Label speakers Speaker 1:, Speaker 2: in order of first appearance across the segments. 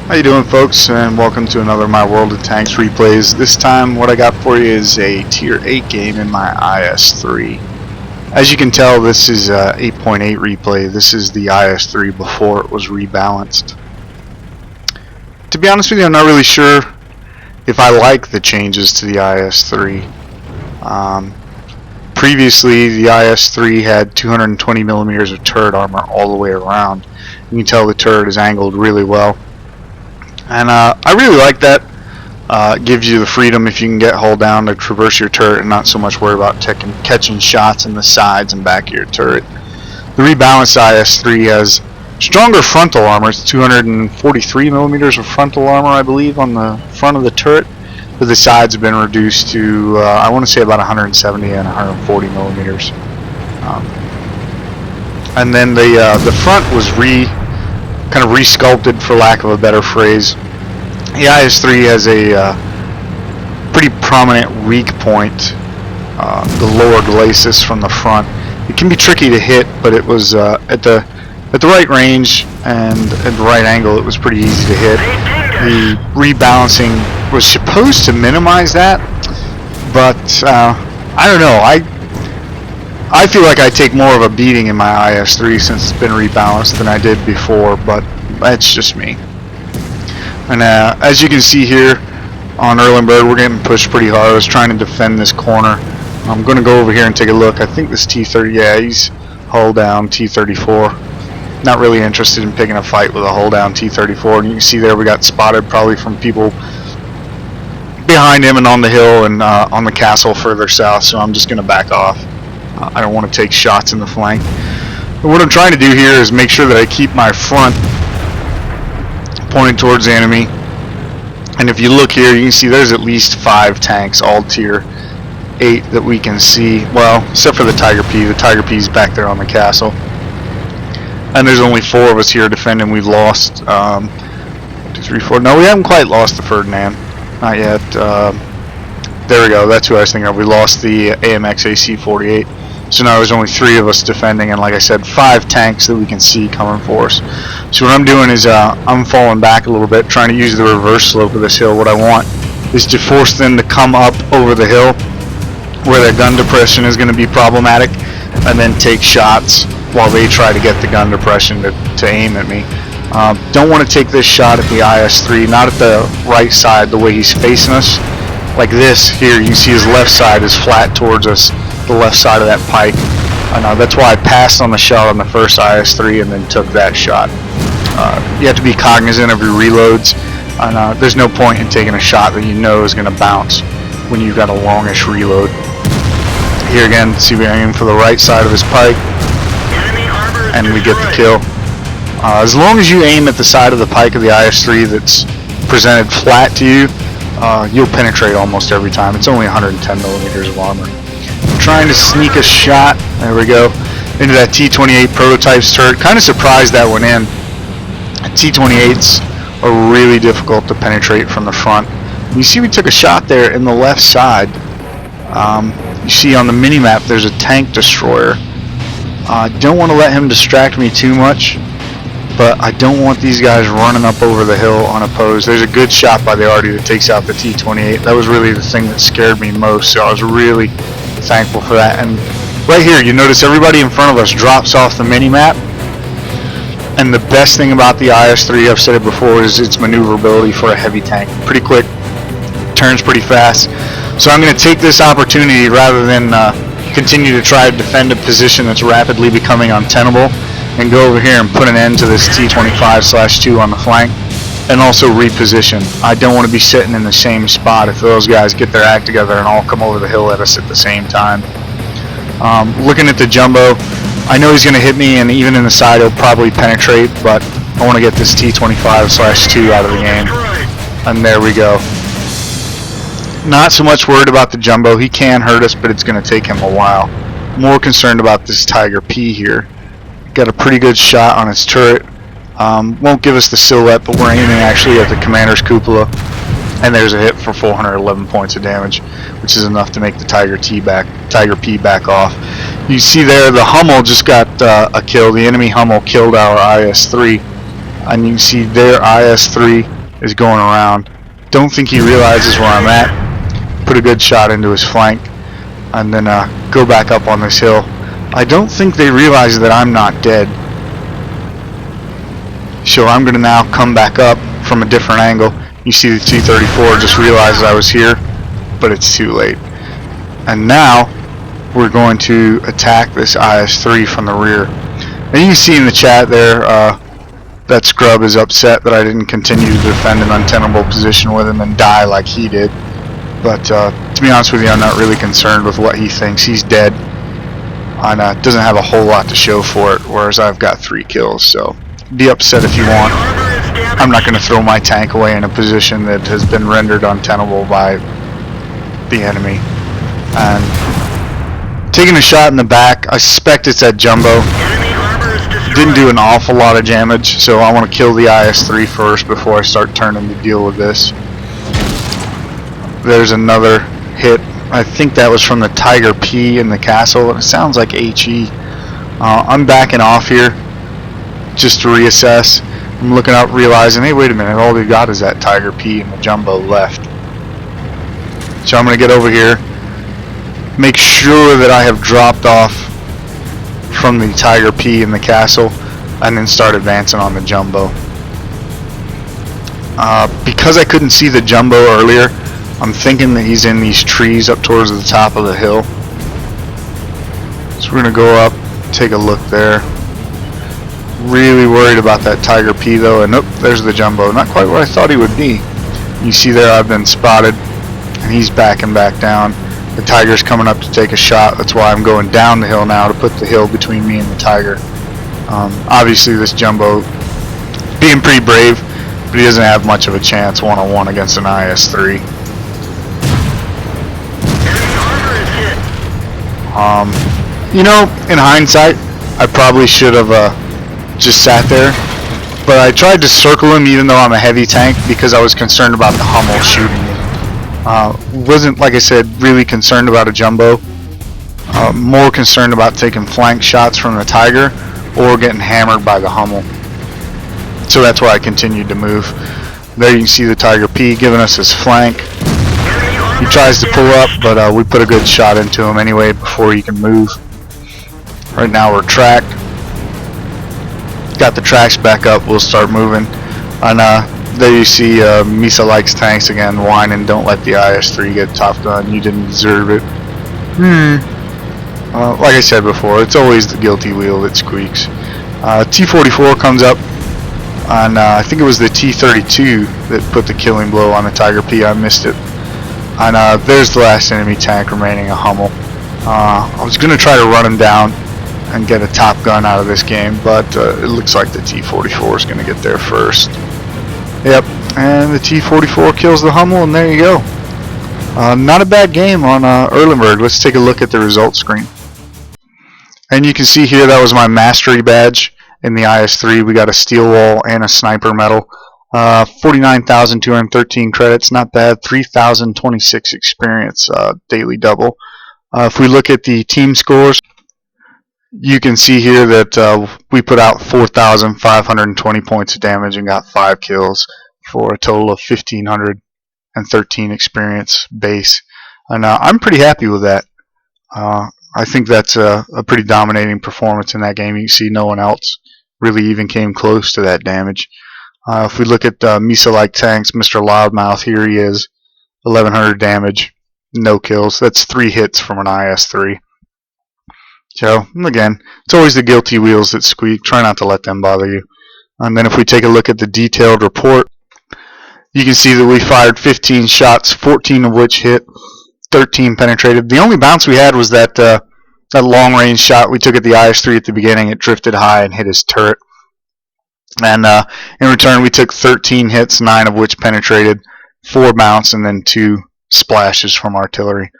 Speaker 1: How you doing, folks, and welcome to another My World of Tanks replays. This time what I got for you is a tier 8 game in my IS3. As you can tell, this is a 8.8 replay. This is the IS3 before it was rebalanced. To be honest with you, I'm not really sure if I like the changes to the IS3. Previously, the IS3 had 220 millimeters of turret armor all the way around. You can tell the turret is angled really well. And I really like that. It gives you the freedom, if you can get hull down, to traverse your turret and not so much worry about catching shots in the sides and back of your turret. The rebalanced IS3 has stronger frontal armor. It's 243 millimeters of frontal armor, I believe, on the front of the turret. But the sides have been reduced to, I want to say, about 170 and 140 millimeters. And then the front was kind of re-sculpted, for lack of a better phrase. The IS3 has a pretty prominent weak point, the lower glacis from the front. It can be tricky to hit, but it was at the right range and at the right angle, it was pretty easy to hit. The rebalancing was supposed to minimize that, but I don't know. I feel like I take more of a beating in my IS3 since it's been rebalanced than I did before, but that's just me. And as you can see here on Erlenberg, we're getting pushed pretty hard. I was trying to defend this corner. I'm going to go over here and take a look. I think this T30, yeah, he's hull down T34. Not really interested in picking a fight with a hull down T34. And you can see there we got spotted probably from people behind him and on the hill and on the castle further south, so I'm just going to back off. I don't want to take shots in the flank. But what I'm trying to do here is make sure that I keep my front pointed towards the enemy. And if you look here, you can see there's at least 5 tanks, all tier 8 that we can see. Well, except for the Tiger P. The Tiger P is back there on the castle. And there's only 4 of us here defending. We've lost 1, 2, 3, 4. No, we haven't quite lost the Ferdinand. Not yet. There we go. That's who I was thinking of. We lost the AMX AC-48. So now there's only 3 of us defending, and like I said, 5 tanks that we can see coming for us. So what I'm doing is I'm falling back a little bit, trying to use the reverse slope of this hill. What I want is to force them to come up over the hill where their gun depression is going to be problematic, and then take shots while they try to get the gun depression to aim at me. Don't want to take this shot at the IS-3, not at the right side the way he's facing us. Like this here, you can see his left side is flat towards us, the left side of that pike. That's why I passed on the shot on the first IS-3 and then took that shot. You have to be cognizant of your reloads, and there's no point in taking a shot that you know is going to bounce when you've got a longish reload. Here again, see we aim for the right side of his pike, and we get the kill. As long as you aim at the side of the pike of the IS-3 that's presented flat to you, you'll penetrate almost every time. It's only 110 millimeters of armor. Trying to sneak a shot, there we go, into that T28 prototype's turret. Kind of surprised that went in. T28s are really difficult to penetrate from the front. You see we took a shot there in the left side. You see on the mini-map there's a tank destroyer. I don't want to let him distract me too much, but I don't want these guys running up over the hill unopposed. There's a good shot by the Arty that takes out the T28. That was really the thing that scared me most, so I was really thankful for that. And right here, you notice everybody in front of us drops off the mini-map. And the best thing about the IS3, I've said it before, is its maneuverability for a heavy tank. Pretty quick, turns pretty fast. So I'm going to take this opportunity rather than continue to try to defend a position that's rapidly becoming untenable, and go over here and put an end to this T25/2 on the flank, and also reposition. I don't want to be sitting in the same spot if those guys get their act together and all come over the hill at us at the same time. Looking at the jumbo, I know he's going to hit me, and even in the side he'll probably penetrate, but I want to get this T25/2 out of the game. And there we go. Not so much worried about the jumbo. He can hurt us, but it's going to take him a while. More concerned about this Tiger P here. Got a pretty good shot on his turret. Won't give us the silhouette, but we're aiming actually at the commander's cupola, and there's a hit for 411 points of damage, which is enough to make the Tiger P back off. You see there the Hummel just got a kill. The enemy Hummel killed our IS-3, and you can see their IS-3 is going around. Don't think he realizes where I'm at. Put a good shot into his flank, and then go back up on this hill. I don't think they realize that I'm not dead. So I'm going to now come back up from a different angle. You see the T-34 just realized I was here, but it's too late. And now we're going to attack this IS-3 from the rear. And you can see in the chat there that Scrub is upset that I didn't continue to defend an untenable position with him and die like he did. But to be honest with you, I'm not really concerned with what he thinks. He's dead and doesn't have a whole lot to show for it, whereas I've got 3 kills. So be upset if you want. I'm not going to throw my tank away in a position that has been rendered untenable by the enemy. And taking a shot in the back, I suspect it's that Jumbo. Didn't do an awful lot of damage, so I want to kill the IS-3 first before I start turning to deal with this. There's another hit. I think that was from the Tiger P in the castle. It sounds like HE. I'm backing off here just to reassess. I'm looking up, realizing, hey, wait a minute, all we got is that Tiger P and the Jumbo left. So I'm going to get over here, make sure that I have dropped off from the Tiger P in the castle, and then start advancing on the Jumbo. Because I couldn't see the Jumbo earlier, I'm thinking that he's in these trees up towards the top of the hill. So we're going to go up, take a look there. Really worried about that Tiger P though, and nope, there's the Jumbo. Not quite where I thought he would be. You see there I've been spotted, and he's backing back down. The Tiger's coming up to take a shot. That's why I'm going down the hill now to put the hill between me and the Tiger. Obviously this Jumbo being pretty brave, but he doesn't have much of a chance one-on-one against an IS-3. You know, in hindsight, I probably should have just sat there, but I tried to circle him even though I'm a heavy tank because I was concerned about the Hummel shooting me. Wasn't, like I said, really concerned about a Jumbo. More concerned about taking flank shots from the Tiger or getting hammered by the Hummel. So that's why I continued to move. There you can see the Tiger P giving us his flank. He tries to pull up, but we put a good shot into him anyway before he can move. Right now we're tracked. Got the tracks back up, we'll start moving. And there you see Misa likes tanks again, whining, don't let the IS-3 get Top Gun, you didn't deserve it. Like I said before, it's always the guilty wheel that squeaks. T-44 comes up, and I think it was the T-32 that put the killing blow on the Tiger P, I missed it. And there's the last enemy tank remaining, a Hummel. I was going to try to run him down and get a Top Gun out of this game, but it looks like the T-44 is going to get there first. Yep, and the T-44 kills the Hummel, and there you go. Not a bad game on Erlenberg. Let's take a look at the results screen. And you can see here that was my mastery badge in the IS-3. We got a steel wall and a sniper medal. 49,213 credits, not bad. 3,026 experience, daily double. If we look at the team scores, you can see here that we put out 4,520 points of damage and got 5 kills for a total of 1,513 experience base. And I'm pretty happy with that. I think that's a pretty dominating performance in that game. You can see no one else really even came close to that damage. If we look at Misa-like tanks, Mr. Loudmouth, here he is, 1,100 damage, no kills. That's 3 hits from an IS-3. So, again, it's always the guilty wheels that squeak. Try not to let them bother you. And then if we take a look at the detailed report, you can see that we fired 15 shots, 14 of which hit, 13 penetrated. The only bounce we had was that that long-range shot we took at the IS-3 at the beginning. It drifted high and hit his turret. And in return, we took 13 hits, 9 of which penetrated, 4 bounce, and then 2 splashes from artillery.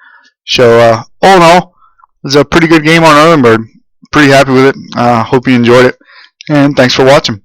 Speaker 1: So, all in all, it was a pretty good game on Erlenberg. Pretty happy with it. Hope you enjoyed it. And thanks for watching.